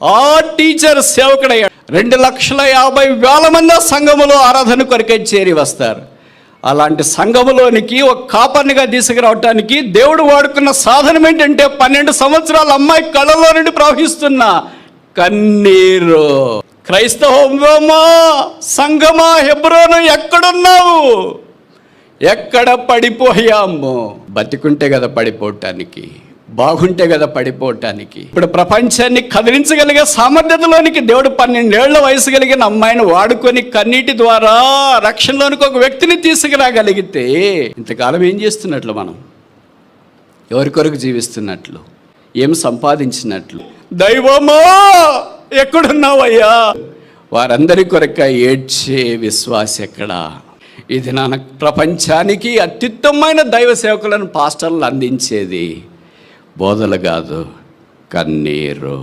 ఆ టీచర్ సేవకుడయ్యాడు. 2,50,000 మంది సంఘములో ఆరాధన కొరకై చేరి వస్తారు. అలాంటి సంఘములోనికి ఒక కాపర్నిగా తీసుకురావటానికి దేవుడు వాడుకున్న సాధనం ఏంటంటే 12 సంవత్సరాల అమ్మాయి కళ్ళలో నుండి ప్రవహిస్తున్న కన్నీరు. క్రైస్తవమా, సంఘమా, హెబ్రోను ఎక్కడున్నావు? ఎక్కడ పడిపోయాము? బతికుంటే కదా పడిపోవటానికి, బాగుంటే కదా పడిపోవటానికి. ఇప్పుడు ప్రపంచాన్ని కదిలించగలిగే సామర్థ్యతలోనికి దేవుడు 12 ఏళ్ల వయసు కలిగిన అమ్మాయిని వాడుకొని కన్నీటి ద్వారా రక్షణలోనికి ఒక వ్యక్తిని తీసుకురాగలిగితే ఇంతకాలం ఏం చేస్తున్నట్లు? మనం ఎవరి కొరకు జీవిస్తున్నట్లు? ఏం సంపాదించినట్లు? దైవమా ఎక్కడున్నావయ్యా? వారందరి కొరక ఏడ్చే విశ్వాస ఎక్కడా? ఇది నా ప్రపంచానికి అత్యుత్తమైన దైవ సేవకులను పాస్టర్లు అందించేది బోధలు కాదు, కన్నీరు.